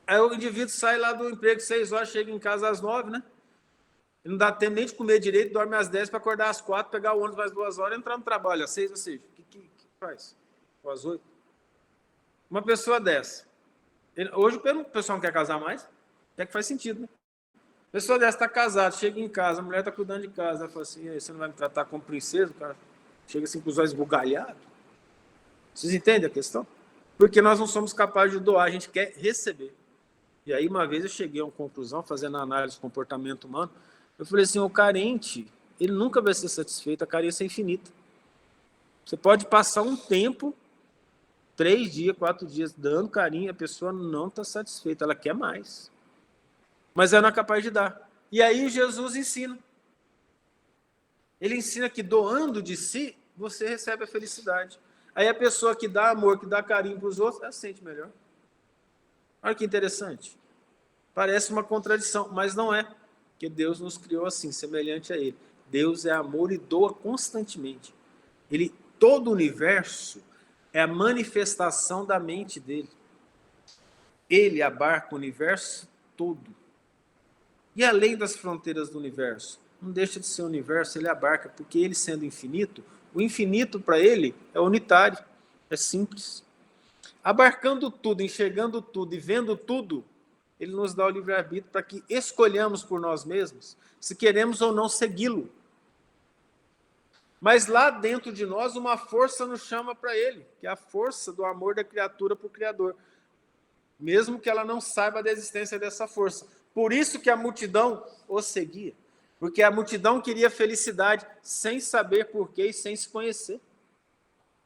Speaker 1: Aí o indivíduo sai lá do emprego 6 horas, chega em casa às 9, né? Ele não dá tempo nem de comer direito, dorme às 10 para acordar às 4, pegar o ônibus mais 2 horas e entrar no trabalho às 6, ou seja, o que faz? Ou às 8? Uma pessoa dessa. Hoje o pessoal não quer casar mais, até que faz sentido, né? A pessoa dessa está casada, chega em casa, a mulher está cuidando de casa, ela fala assim, você não vai me tratar como princesa? O cara chega assim com os olhos bugalhados. Vocês entendem a questão? Porque nós não somos capazes de doar, a gente quer receber. E aí, uma vez eu cheguei a uma conclusão, fazendo análise do comportamento humano, eu falei assim, o carente, ele nunca vai ser satisfeito, a carência é infinita. Você pode passar um tempo, 3 dias, 4 dias, dando carinho, a pessoa não está satisfeita, ela quer mais. Mas ela não é capaz de dar. E aí Jesus ensina. Ele ensina que doando de si, você recebe a felicidade. Aí a pessoa que dá amor, que dá carinho para os outros, ela se sente melhor. Olha que interessante. Parece uma contradição, mas não é. Porque Deus nos criou assim, semelhante a Ele. Deus é amor e doa constantemente. Todo o universo é a manifestação da mente dele. Ele abarca o universo todo. E além das fronteiras do universo? Não deixa de ser o universo, ele abarca, porque ele sendo infinito, o infinito para ele é unitário, é simples. Abarcando tudo, enxergando tudo e vendo tudo, ele nos dá o livre-arbítrio para que escolhamos por nós mesmos se queremos ou não segui-lo. Mas lá dentro de nós, uma força nos chama para ele, que é a força do amor da criatura para o Criador. Mesmo que ela não saiba da existência dessa força. Por isso que a multidão o seguia. Porque a multidão queria felicidade sem saber porquê e sem se conhecer.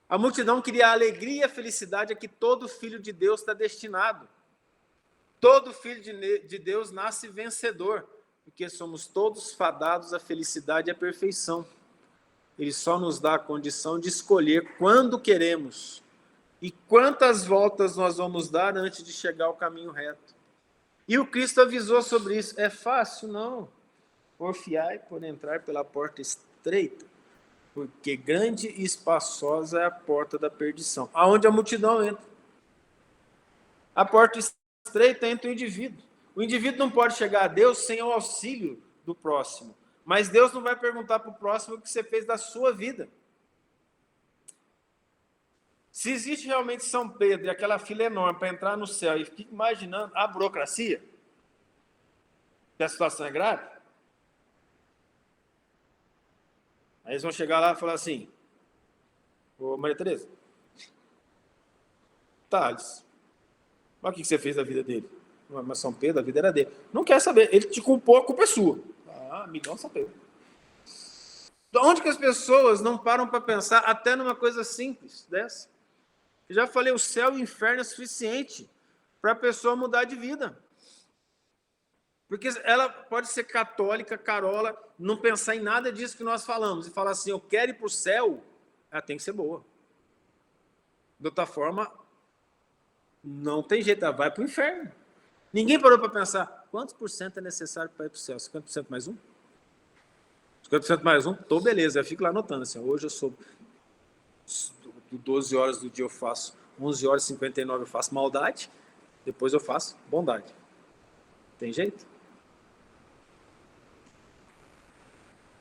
Speaker 1: A multidão queria a alegria e a felicidade a que todo filho de Deus está destinado. Todo filho de Deus nasce vencedor, porque somos todos fadados à felicidade e à perfeição. Ele só nos dá a condição de escolher quando queremos e quantas voltas nós vamos dar antes de chegar ao caminho reto. E o Cristo avisou sobre isso. É fácil? Não. Porfiai por entrar pela porta estreita, porque grande e espaçosa é a porta da perdição, aonde a multidão entra. A porta estreita entra o indivíduo. O indivíduo não pode chegar a Deus sem o auxílio do próximo. Mas Deus não vai perguntar para o próximo o que você fez da sua vida. Se existe realmente São Pedro e aquela fila enorme para entrar no céu e fica imaginando a burocracia, que a situação é grave, aí eles vão chegar lá e falar assim, ô Maria Tereza, Thales, olha o que você fez da vida dele. Mas São Pedro, a vida era dele. Não quer saber, ele te culpou, a culpa é sua. Amigão São Pedro. Onde que as pessoas não param para pensar até numa coisa simples dessa? Eu já falei, o céu e o inferno é suficiente para a pessoa mudar de vida. Porque ela pode ser católica, carola, não pensar em nada disso que nós falamos, e falar assim, eu quero ir para o céu, ela tem que ser boa. De outra forma, não tem jeito, ela vai para o inferno. Ninguém parou para pensar, quantos por cento é necessário para ir para o céu? 50% mais um? 50% mais um? Tô beleza, eu fico lá anotando assim, hoje eu sou 12 horas do dia eu faço 11 horas e 59 eu faço maldade, depois eu faço bondade. Tem jeito?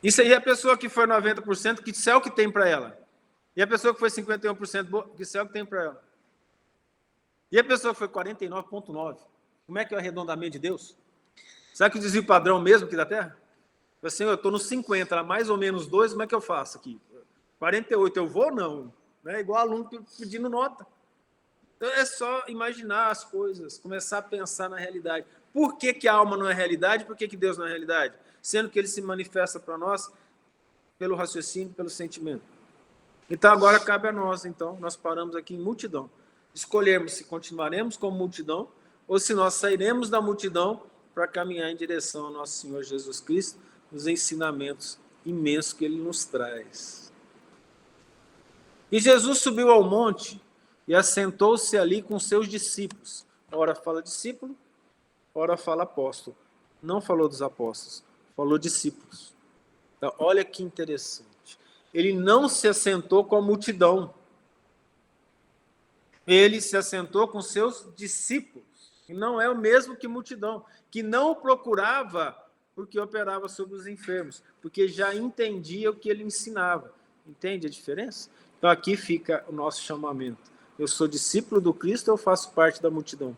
Speaker 1: Isso aí é a pessoa que foi 90%, que céu que tem para ela? E a pessoa que foi 51%, que céu que tem para ela? E a pessoa que foi 49,9%? Como é que é o arredondamento de Deus? Sabe que dizia o padrão mesmo aqui da Terra? Assim, eu estou nos 50, mais ou menos 2, como é que eu faço aqui? 48, eu vou ou não? É igual aluno pedindo nota. Então é só imaginar as coisas, começar a pensar na realidade. Por que a alma não é realidade? Por que Deus não é realidade? Sendo que ele se manifesta para nós pelo raciocínio, pelo sentimento. Então agora cabe a nós, então, nós paramos aqui em multidão. Escolhermos se continuaremos como multidão ou se nós sairemos da multidão para caminhar em direção ao nosso Senhor Jesus Cristo, os ensinamentos imensos que ele nos traz. E Jesus subiu ao monte e assentou-se ali com seus discípulos. Ora fala discípulo, ora fala apóstolo. Não falou dos apóstolos, falou discípulos. Então, olha que interessante. Ele não se assentou com a multidão. Ele se assentou com seus discípulos. E não é o mesmo que multidão, que não o procurava porque operava sobre os enfermos, porque já entendia o que ele ensinava. Entende a diferença? Então aqui fica o nosso chamamento. Eu sou discípulo do Cristo, eu faço parte da multidão.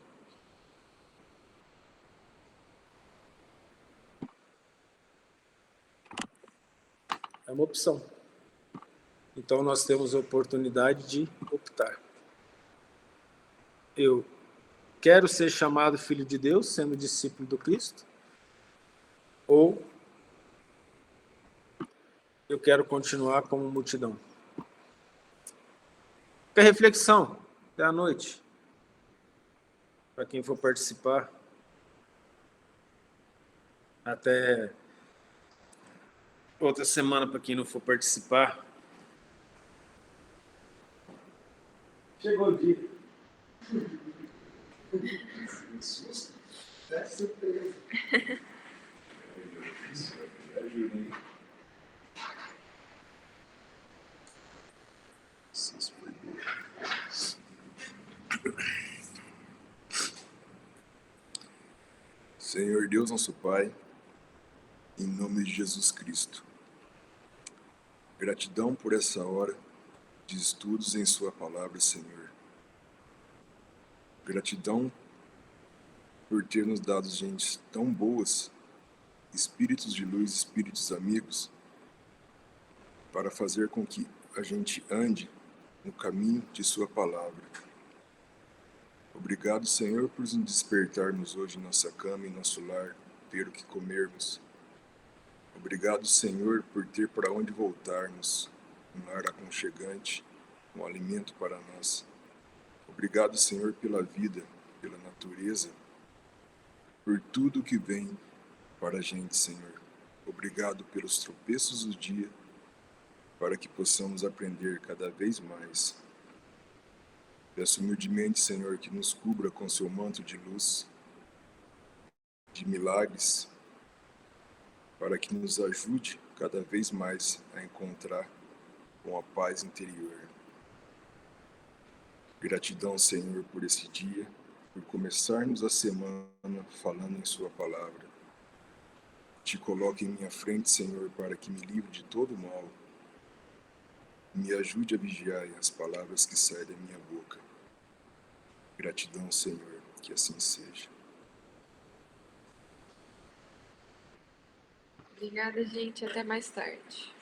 Speaker 1: É uma opção. Então nós temos a oportunidade de optar. Eu quero ser chamado filho de Deus, sendo discípulo do Cristo, ou eu quero continuar como multidão? Fica a reflexão, até a noite, para quem for participar. Até outra semana, para quem não for participar. Chegou o dia. É surpresa.
Speaker 2: Senhor Deus, nosso Pai, em nome de Jesus Cristo, gratidão por essa hora de estudos em Sua palavra, Senhor. Gratidão por ter nos dado gente tão boas, espíritos de luz, espíritos amigos, para fazer com que a gente ande no caminho de Sua palavra. Obrigado, Senhor, por nos despertarmos hoje em nossa cama, em nosso lar, ter o que comermos. Obrigado, Senhor, por ter para onde voltarmos, um lar aconchegante, um alimento para nós. Obrigado, Senhor, pela vida, pela natureza, por tudo que vem para a gente, Senhor. Obrigado pelos tropeços do dia, para que possamos aprender cada vez mais. Peço humildemente, Senhor, que nos cubra com seu manto de luz, de milagres, para que nos ajude cada vez mais a encontrar com a paz interior. Gratidão, Senhor, por esse dia, por começarmos a semana falando em Sua palavra. Te coloco em minha frente, Senhor, para que me livre de todo mal. Me ajude a vigiar as palavras que saem da minha boca. Gratidão, Senhor, que assim seja.
Speaker 3: Obrigada, gente. Até mais tarde.